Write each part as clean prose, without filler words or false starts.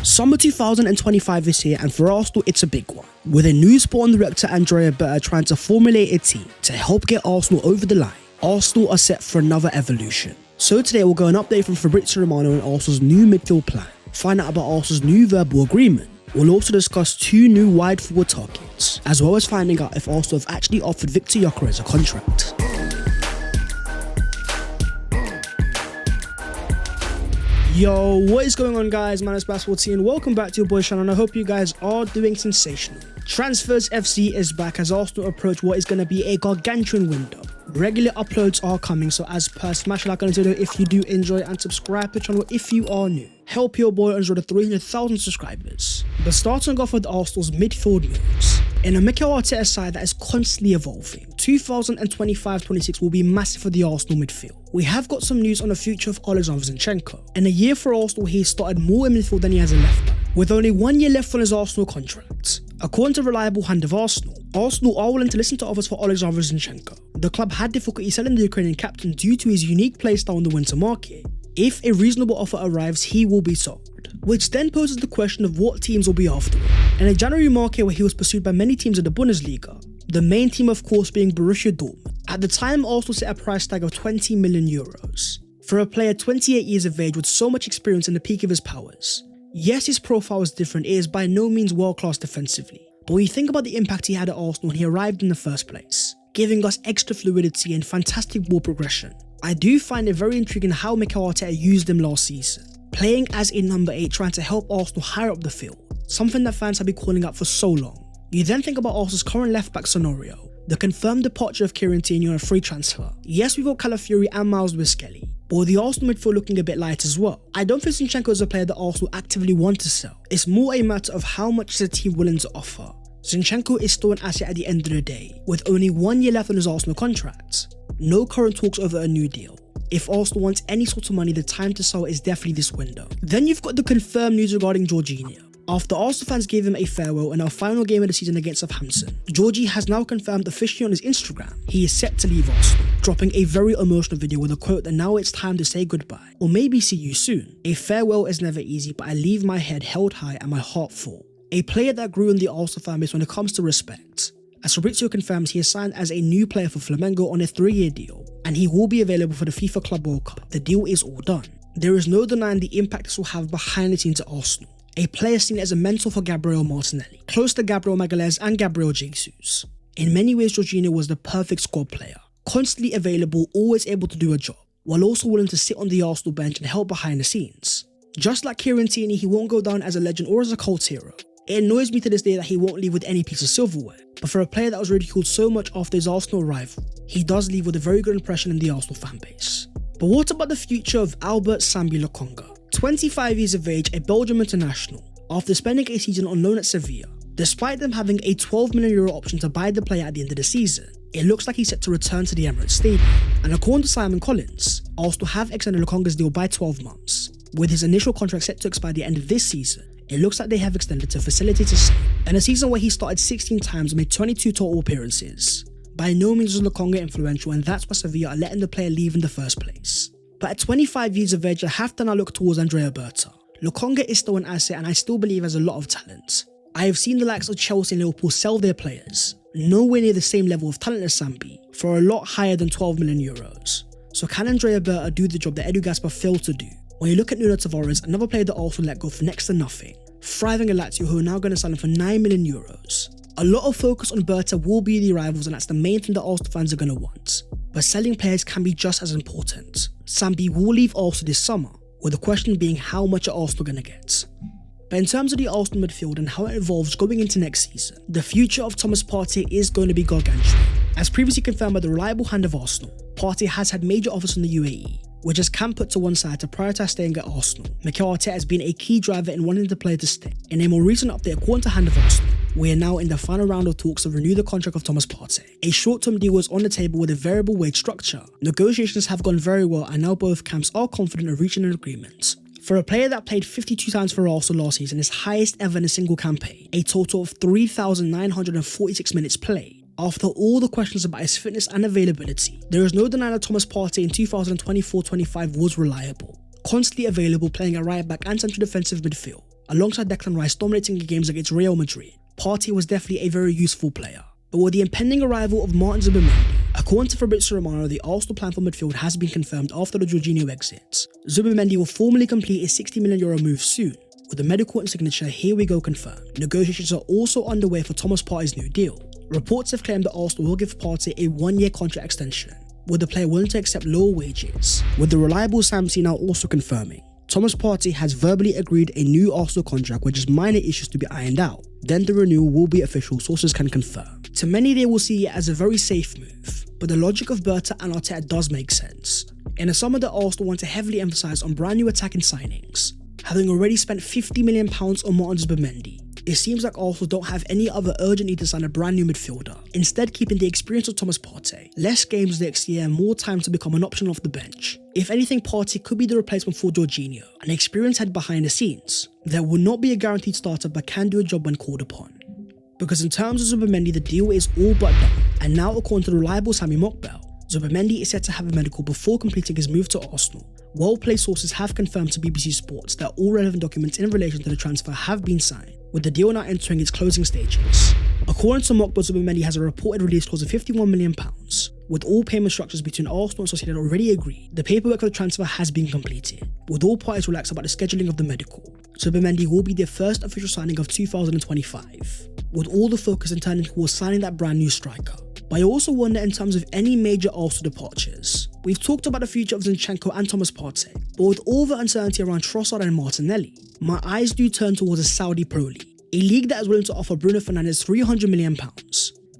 Summer 2025 is here, and for Arsenal it's a big one, with a new sporting director Andrea Berta trying to formulate a team to help get Arsenal over the line. Arsenal are set for another evolution. So today we'll go an update from Fabrizio Romano on Arsenal's new midfield plan, find out about Arsenal's new verbal agreement. We'll also discuss two new wide forward targets, as well as finding out if Arsenal have actually offered Victor Gyökeres a contract. Yo, what is going on, guys? My name is Basketball T and welcome back to your boy channel, and I hope you guys are doing sensational. Transfers FC is back as Arsenal approach what is going to be a gargantuan window. Regular uploads are coming, so as per, smash like on the video if you do enjoy and subscribe to the channel if you are new. Help your boy enjoy the 300,000 subscribers. But starting off with Arsenal's midfield moves. In a Mikel Arteta side that is constantly evolving, 2025-26 will be massive for the Arsenal midfield. We have got some news on the future of Alexander Zinchenko. In a year for Arsenal, he started more in midfield than he has in left back, with only 1 year left on his Arsenal contract. According to reliable hand of Arsenal are willing to listen to offers for Alexander Zinchenko. The club had difficulty selling the Ukrainian captain due to his unique playstyle in the winter market. If a reasonable offer arrives, he will be sold, which then poses the question of what teams will be after him. In a January market where he was pursued by many teams in the Bundesliga, the main team of course being Borussia Dortmund. At the time, Arsenal set a price tag of 20 million euros for a player 28 years of age with so much experience in the peak of his powers. Yes, his profile is different, it is by no means world class defensively, but when you think about the impact he had at Arsenal when he arrived in the first place, giving us extra fluidity and fantastic ball progression, I do find it very intriguing how Mikel Arteta used him last season, playing as a number 8 trying to help Arsenal higher up the field, something that fans have been calling out for so long. You then think about Arsenal's current left back scenario, the confirmed departure of Kieran Tierney on a free transfer. Yes, we've got Calafiori and Miles Lewis-Skelly, but with the Arsenal midfield looking a bit light as well. I don't think Zinchenko is a player that Arsenal actively want to sell. It's more a matter of how much is the team willing to offer. Zinchenko is still an asset at the end of the day, with only 1 year left on his Arsenal contract. No current talks over a new deal. If Arsenal wants any sort of money, the time to sell is definitely this window. Then you've got the confirmed news regarding Jorginho. After Arsenal fans gave him a farewell in our final game of the season against Southampton, Georgie has now confirmed officially on his Instagram he is set to leave Arsenal, dropping a very emotional video with a quote that now it's time to say goodbye, or maybe see you soon. A farewell is never easy, but I leave my head held high and my heart full. A player that grew in the Arsenal fan base when it comes to respect. As Fabrizio confirms, he is signed as a new player for Flamengo on a 3-year deal, and he will be available for the FIFA Club World Cup. The deal is all done. There is no denying the impact this will have behind the scenes at Arsenal. A player seen as a mentor for Gabriel Martinelli, close to Gabriel Magalhaes and Gabriel Jesus. In many ways, Jorginho was the perfect squad player, constantly available, always able to do a job, while also willing to sit on the Arsenal bench and help behind the scenes. Just like Kieran Tierney, he won't go down as a legend or as a cult hero. It annoys me to this day that he won't leave with any piece of silverware, but for a player that was ridiculed so much after his Arsenal arrival, he does leave with a very good impression in the Arsenal fan base. But what about the future of Albert Sambi Lokonga? 25 years of age, a Belgium international, after spending a season on loan at Sevilla. Despite them having a €12 million option to buy the player at the end of the season, it looks like he's set to return to the Emirates Stadium. And according to Simon Collins, Arsenal have extended Lokonga's deal by 12 months. With his initial contract set to expire at the end of this season, it looks like they have extended to facilitate his stay. In a season where he started 16 times and made 22 total appearances, by no means was Lokonga influential, and that's why Sevilla are letting the player leave in the first place. But at 25 years of age, I have to now look towards Andrea Berta. Lokonga is still an asset and I still believe has a lot of talent. I have seen the likes of Chelsea and Liverpool sell their players, nowhere near the same level of talent as Sambi, for a lot higher than 12 million euros. So can Andrea Berta do the job that Edu Gaspar failed to do? When you look at Nuno Tavares, another player that also let go for next to nothing, thriving at Lazio who are now going to sell him for 9 million euros. A lot of focus on Berta will be the arrivals, and that's the main thing that Arsenal fans are going to want. But selling players can be just as important. Sambi will leave Arsenal this summer, with the question being how much are Arsenal going to get. But in terms of the Arsenal midfield and how it evolves going into next season, the future of Thomas Partey is going to be gargantuan. As previously confirmed by the reliable hand of Arsenal, Partey has had major offers from the UAE, which is Cam put to one side to prioritise staying at Arsenal. Mikel Arteta has been a key driver in wanting the player to stay. In a more recent update, according to hand of Arsenal, we are now in the final round of talks to renew the contract of Thomas Partey. A short-term deal was on the table with a variable wage structure. Negotiations have gone very well and now both camps are confident of reaching an agreement. For a player that played 52 times for Arsenal last season, his highest ever in a single campaign, a total of 3,946 minutes played. After all the questions about his fitness and availability, there is no denying that Thomas Partey in 2024-25 was reliable, constantly available, playing at right back and central defensive midfield. Alongside Declan Rice dominating the games against Real Madrid, Partey was definitely a very useful player. But with the impending arrival of Martin Zubimendi, according to Fabrizio Romano, the Arsenal plan for midfield has been confirmed after the Jorginho exits. Zubimendi will formally complete a €60 million move soon. With the medical and signature "here we go" confirmed, negotiations are also underway for Thomas Partey's new deal. Reports have claimed that Arsenal will give Partey a 1-year contract extension, with the player willing to accept lower wages, with the reliable Sam C now also confirming Thomas Partey has verbally agreed a new Arsenal contract with just minor issues to be ironed out. Then the renewal will be official, sources can confirm. To many, they will see it as a very safe move, but the logic of Berta and Arteta does make sense. In a summer that Arsenal want to heavily emphasise on brand new attacking signings, having already spent £50 million on Martin Zubimendi, it seems like Arsenal don't have any other urgent need to sign a brand new midfielder, instead keeping the experience of Thomas Partey, less games next year and more time to become an option off the bench. If anything, Partey could be the replacement for Jorginho, an experienced head behind the scenes that will not be a guaranteed starter but can do a job when called upon. Because in terms of Zubimendi, the deal is all but done, and now according to the reliable Sammy Mokbel, Zubimendi is set to have a medical before completing his move to Arsenal. Well-placed sources have confirmed to BBC Sports that all relevant documents in relation to the transfer have been signed, with the deal now entering its closing stages. According to Mokbel, Zubimendi has a reported release clause of £51 million. With all payment structures between Arsenal and Sociedad already agreed, the paperwork for the transfer has been completed, with all parties relaxed about the scheduling of the medical. Zubimendi will be their first official signing of 2025, with all the focus and turning towards signing that brand new striker. But I also wonder in terms of any major Arsenal departures. We've talked about the future of Zinchenko and Thomas Partey, but with all the uncertainty around Trossard and Martinelli, my eyes do turn towards the Saudi Pro League, a league that is willing to offer Bruno Fernandes £300 million,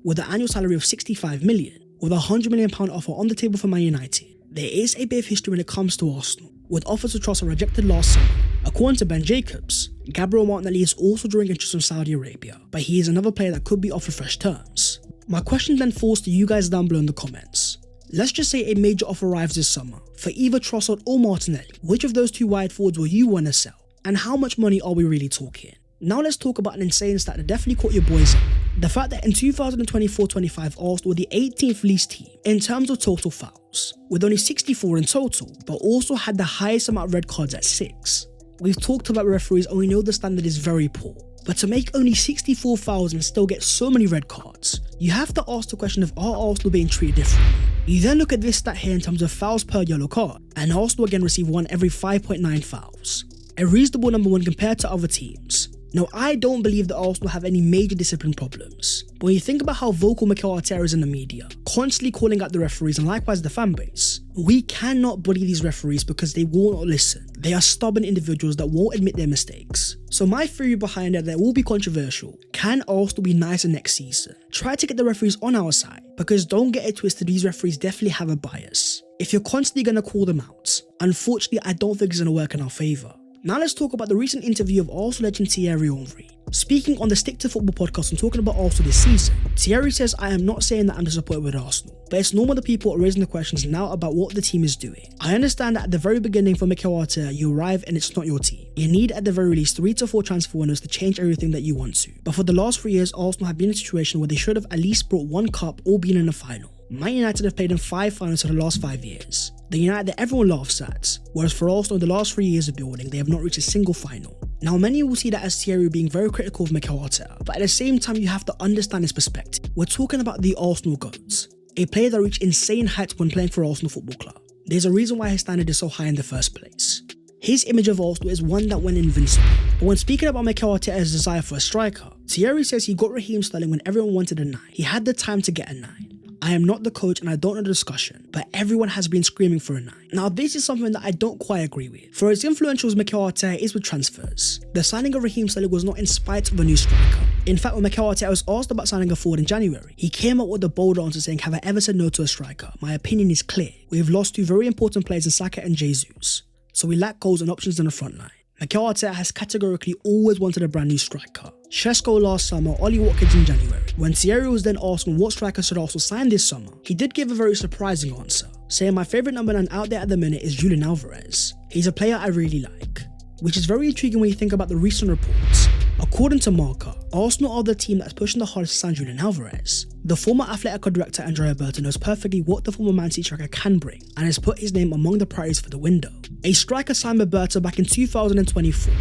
with an annual salary of £65 million, with a £100 million offer on the table for Man United. There is a bit of history when it comes to Arsenal, with offers to Trossard rejected last summer. According to Ben Jacobs, Gabriel Martinelli is also drawing interest from Saudi Arabia, but he is another player that could be offered fresh terms. My question then falls to you guys down below in the comments. Let's just say a major offer arrives this summer for either Trossard or Martinelli. Which of those two wide forwards will you want to sell? And how much money are we really talking? Now let's talk about an insane stat that definitely caught your boys up. The fact that in 2024-25 Arsenal were the 18th least team in terms of total fouls, with only 64 in total, but also had the highest amount of red cards at 6. We've talked about referees and we know the standard is very poor. But to make only 64 fouls and still get so many red cards, you have to ask the question of, are Arsenal being treated differently? You then look at this stat here in terms of fouls per yellow card, and Arsenal again receive one every 5.9 fouls, a reasonable number when compared to other teams. Now, I don't believe that Arsenal have any major discipline problems, but when you think about how vocal Mikel Arteta is in the media, constantly calling out the referees and likewise the fan base, we cannot bully these referees because they will not listen. They are stubborn individuals that won't admit their mistakes. So my theory behind it that will be controversial: can Arsenal be nicer next season? Try to get the referees on our side, because don't get it twisted, these referees definitely have a bias. If you're constantly going to call them out, unfortunately I don't think it's going to work in our favour. Now let's talk about the recent interview of Arsenal legend Thierry Henry. Speaking on the Stick to Football podcast and talking about Arsenal this season, Thierry says, "I am not saying that I'm disappointed with Arsenal, but it's normal that people are raising the questions now about what the team is doing. I understand that at the very beginning for Mikel Arteta, you arrive and it's not your team. You need at the very least 3 to 4 transfer windows to change everything that you want to. But for the last 3 years, Arsenal have been in a situation where they should have at least brought 1 cup or been in a final. Man United have played in 5 finals for the last 5 years. The United that everyone laughs at, whereas for Arsenal in the last 3 years of building, they have not reached a single final." Now many will see that as Thierry being very critical of Mikel Arteta, but at the same time you have to understand his perspective. We're talking about the Arsenal GOAT, a player that reached insane heights when playing for Arsenal Football Club. There's a reason why his standard is so high in the first place. His image of Arsenal is one that went invincible. But when speaking about Mikel Arteta's desire for a striker, Thierry says he got Raheem Sterling when everyone wanted a 9. He had the time to get a 9. "I am not the coach and I don't know the discussion, but everyone has been screaming for a 9. Now this is something that I don't quite agree with. For as influential as Mikel Arteta is with transfers, the signing of Raheem Sterling was not in spite of a new striker. In fact, when Mikel Arteta was asked about signing a forward in January, he came up with a bold answer saying, "Have I ever said no to a striker? My opinion is clear. We have lost 2 very important players in Saka and Jesus, so we lack goals and options in the front line." Mikel Arteta has categorically always wanted a brand new striker. Shesko last summer, Ollie Watkins in January. When Thierry was then asked what striker should Arsenal sign this summer, he did give a very surprising answer, saying, "My favourite number 9 out there at the minute is Julian Alvarez. He's a player I really like," which is very intriguing when you think about the recent reports. According to Marca, Arsenal are the team that's pushing the hardest to sign Julian Alvarez. The former Atletico director Andrea Berta knows perfectly what the former Man City striker can bring and has put his name among the priorities for the window. A striker signed by Berta back in 2024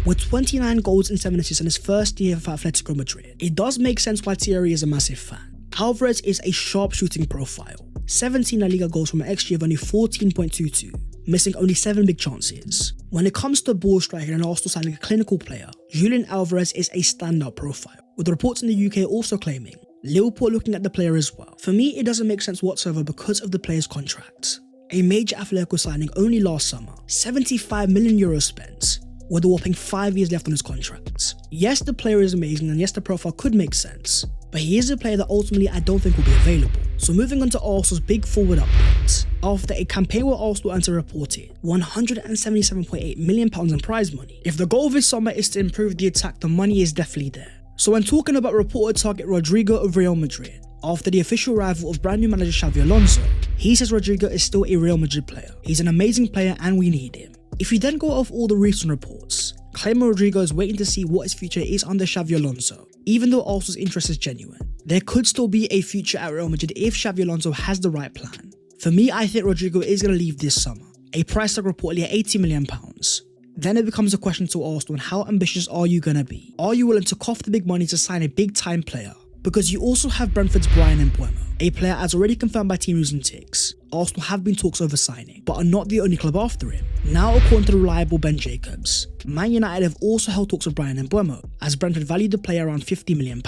With 29 goals and 7 assists in his first year for Atletico Madrid, it does make sense why Thierry is a massive fan. Alvarez is a sharp shooting profile, 17 La Liga goals from an XG of only 14.22, missing only 7 big chances. When it comes to ball striking and Arsenal signing a clinical player, Julian Alvarez is a standout profile, with reports in the UK also claiming Liverpool looking at the player as well. For me, it doesn't make sense whatsoever because of the player's contract. A major Atletico signing only last summer, €75 million spent, with a whopping 5 years left on his contract. Yes, the player is amazing and yes, the profile could make sense, but he is a player that ultimately I don't think will be available. So moving on to Arsenal's big forward update. After a campaign where Arsenal earned a reported £177.8 million in prize money, if the goal of this summer is to improve the attack, the money is definitely there. So when talking about reported target Rodrigo of Real Madrid, after the official arrival of brand new manager Xabi Alonso, he says Rodrigo is still a Real Madrid player. He's an amazing player and we need him. If you then go off all the recent reports, claiming Rodrigo is waiting to see what his future is under Xabi Alonso, even though Arsenal's interest is genuine, there could still be a future at Real Madrid if Xabi Alonso has the right plan. For me, I think Rodrigo is going to leave this summer, a price tag reportedly at £80 million. Then it becomes a question to Arsenal on how ambitious are you going to be? Are you willing to cough the big money to sign a big time player? Because you also have Brentford's Brian Mbeumo, a player as already confirmed by Team News and Ticks. Arsenal have been talks over signing, but are not the only club after him. Now according to the reliable Ben Jacobs, Man United have also held talks with Brian Mbeumo, as Brentford valued the player around £50 million.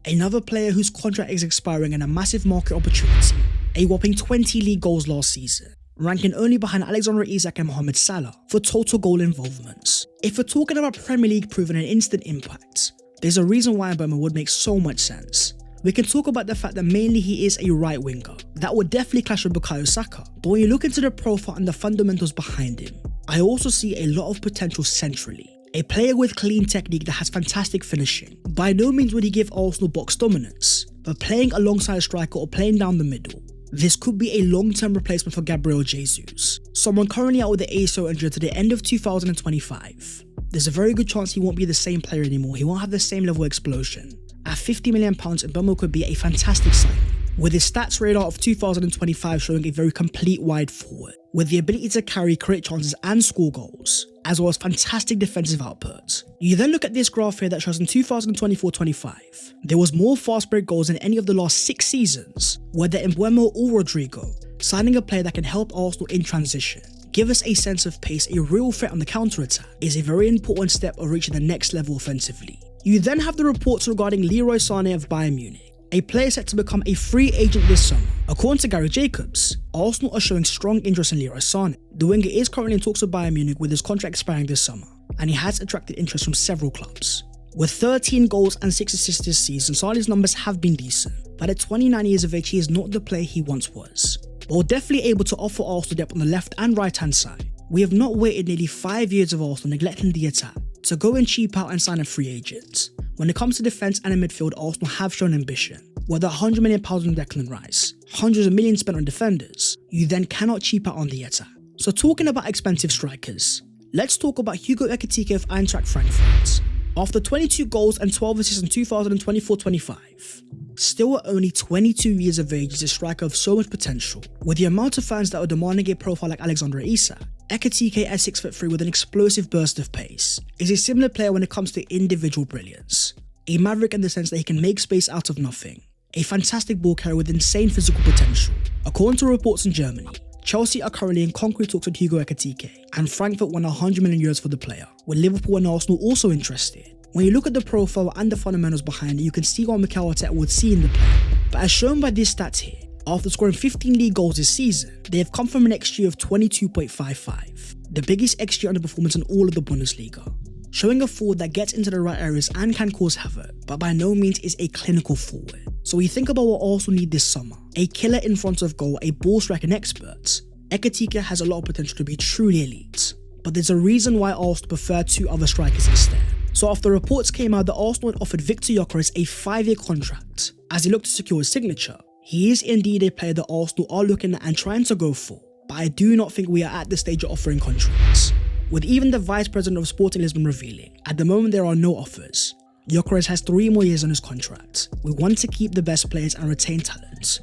Another player whose contract is expiring and a massive market opportunity, a whopping 20 league goals last season, ranking only behind Alexander Isak and Mohamed Salah for total goal involvements. If we're talking about Premier League proven an instant impact, there's a reason why Mbeumo would make so much sense. We can talk about the fact that mainly he is a right winger. That would definitely clash with Bukayo Saka. But when you look into the profile and the fundamentals behind him, I also see a lot of potential centrally. A player with clean technique that has fantastic finishing. By no means would he give Arsenal box dominance, but playing alongside a striker or playing down the middle, this could be a long-term replacement for Gabriel Jesus, someone currently out with the ACL injury to the end of 2025. There's a very good chance he won't be the same player anymore, he won't have the same level of explosion. At £50 million, Mbeumo could be a fantastic signing, with his stats radar of 2025 showing a very complete wide forward, with the ability to carry, create chances and score goals, as well as fantastic defensive output. You then look at this graph here that shows in 2024-25, there was more fast break goals in any of the last 6 seasons, whether Mbeumo or Rodrigo, signing a player that can help Arsenal in transition, give us a sense of pace, a real threat on the counter-attack, is a very important step of reaching the next level offensively. You then have the reports regarding Leroy Sané of Bayern Munich, a player set to become a free agent this summer. According to Gary Jacobs, Arsenal are showing strong interest in Leroy Sané. The winger is currently in talks with Bayern Munich with his contract expiring this summer, and he has attracted interest from several clubs. With 13 goals and 6 assists this season, Sané's numbers have been decent, but at 29 years of age he is not the player he once was. But we're definitely able to offer Arsenal depth on the left and right hand side. We have not waited nearly 5 years of Arsenal neglecting the attack to go and cheap out and sign a free agent. When it comes to defence and in midfield, Arsenal have shown ambition. Whether £100 million on Declan Rice, hundreds of millions spent on defenders, you then cannot cheap out on the attack. So talking about expensive strikers, let's talk about Hugo Ekitike of Eintracht Frankfurt. After 22 goals and 12 assists in 2024-25, still at only 22 years of age is a striker of so much potential. With the amount of fans that are demanding a profile like Alexander Isak, Ekitike at 6'3" with an explosive burst of pace is a similar player when it comes to individual brilliance. A maverick in the sense that he can make space out of nothing. A fantastic ball carrier with insane physical potential. According to reports in Germany, Chelsea are currently in concrete talks with Hugo Ekitike, and Frankfurt won €100 million for the player, with Liverpool and Arsenal also interested. When you look at the profile and the fundamentals behind it, you can see what Mikel Arteta would see in the player. But as shown by this stat here, after scoring 15 league goals this season, they have come from an XG of 22.55, the biggest XG underperformance in all of the Bundesliga, showing a forward that gets into the right areas and can cause havoc, but by no means is a clinical forward. So we think about what Arsenal need this summer: a killer in front of goal, a ball striking expert. Ekitike has a lot of potential to be truly elite, but there's a reason why Arsenal prefer 2 other strikers instead. So after reports came out that Arsenal had offered Victor Gyökeres a 5-year contract as he looked to secure his signature, he is indeed a player that Arsenal are looking at and trying to go for, but I do not think we are at the stage of offering contracts. With even the vice president of Sporting Lisbon revealing, at the moment there are no offers. Gyökeres has 3 more years on his contract. We want to keep the best players and retain talent.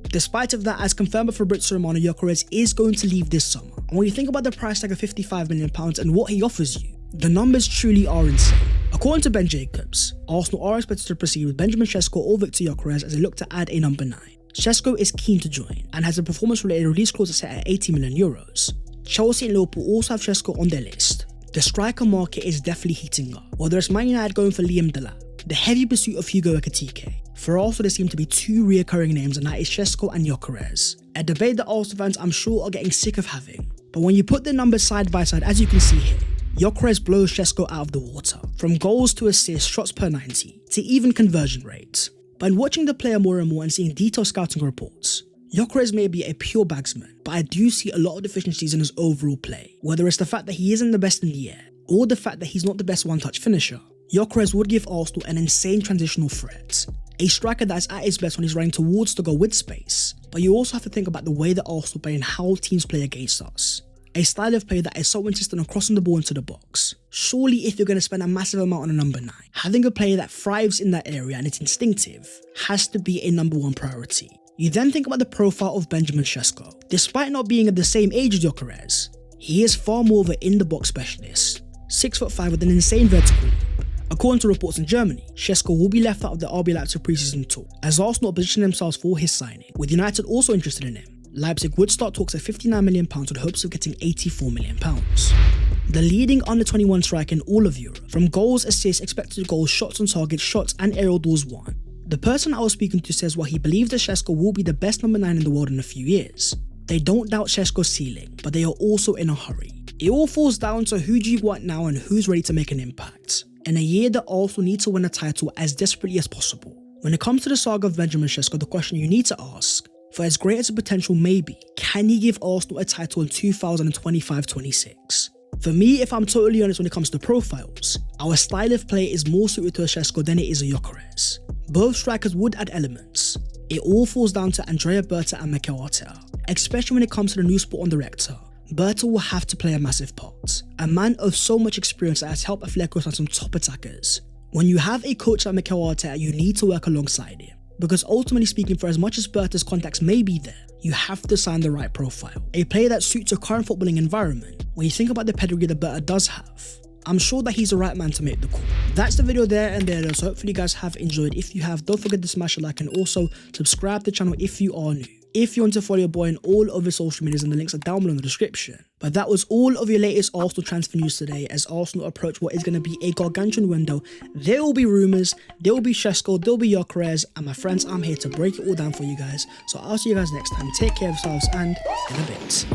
Despite of that, as confirmed by Fabrizio Romano, Gyökeres is going to leave this summer. And when you think about the price tag of £55 million and what he offers you, The numbers truly are insane. According to Ben Jacobs, Arsenal are expected to proceed with Benjamin Sesko or Victor Gyökeres as they look to add a number 9. Sesko is keen to join and has a performance-related release clause set at €80 million. Chelsea and Liverpool also have Sesko on their list. The striker market is definitely heating up, whether it's Man United going for Liam Delap, the heavy pursuit of Hugo Ekitike. For Arsenal, there seem to be 2 reoccurring names, and that is Sesko and Gyökeres. A debate that Arsenal fans I'm sure are getting sick of having. But when you put the numbers side by side, as you can see here, Gyökeres blows Sesko out of the water, from goals to assists, shots per 90, to even conversion rates. By watching the player more and more and seeing detailed scouting reports, Gyökeres may be a pure bagsman, but I do see a lot of deficiencies in his overall play, whether it's the fact that he isn't the best in the air, or the fact that he's not the best one-touch finisher. Gyökeres would give Arsenal an insane transitional threat, a striker that is at his best when he's running towards the goal with space, but you also have to think about the way that Arsenal play and how teams play against us. A style of play that is so insistent on crossing the ball into the box. Surely if you're going to spend a massive amount on a number 9, having a player that thrives in that area and it's instinctive has to be a number 1 priority. You then think about the profile of Benjamin Sesko. Despite not being of the same age as Gyökeres, he is far more of an in-the-box specialist, 6'5" with an insane vertical leap. According to reports in Germany, Sesko will be left out of the RB Leipzig preseason tour as Arsenal position themselves for his signing, with United also interested in him. Leipzig would start talks at £59 million with hopes of getting £84 million. The leading under-21 striker in all of Europe, from goals, assists, expected goals, shots on target, shots and aerial duels won. The person I was speaking to says he believes that Sesko will be the best number 9 in the world in a few years. They don't doubt Sesko's ceiling, but they are also in a hurry. It all falls down to who do you want now and who's ready to make an impact. In a year that Arsenal need to win a title as desperately as possible. When it comes to the saga of Benjamin Sesko, the question you need to ask, for as great as the potential may be, can he give Arsenal a title in 2025-26? For me, if I'm totally honest when it comes to profiles, our style of play is more suited to a Sesko than it is a Gyökeres. Both strikers would add elements. It all falls down to Andrea Berta and Mikel Arteta, especially when it comes to the new sport director. Berta will have to play a massive part. A man of so much experience that has helped Atletico sign some top attackers. When you have a coach like Mikel Arteta, you need to work alongside him. Because ultimately speaking, for as much as Berta's contacts may be there, you have to sign the right profile. A player that suits your current footballing environment. When you think about the pedigree that Berta does have, I'm sure that he's the right man to make the call. That's the video there and there, so hopefully you guys have enjoyed. If you have, don't forget to smash a like and also subscribe to the channel if you are new. If you want to follow your boy on all of his social medias, and the links are down below in the description. But that was all of your latest Arsenal transfer news today as Arsenal approach what is going to be a gargantuan window. There will be rumours, there will be Sesko, there will be Gyökeres, and my friends, I'm here to break it all down for you guys. So I'll see you guys next time. Take care of yourselves and in a bit.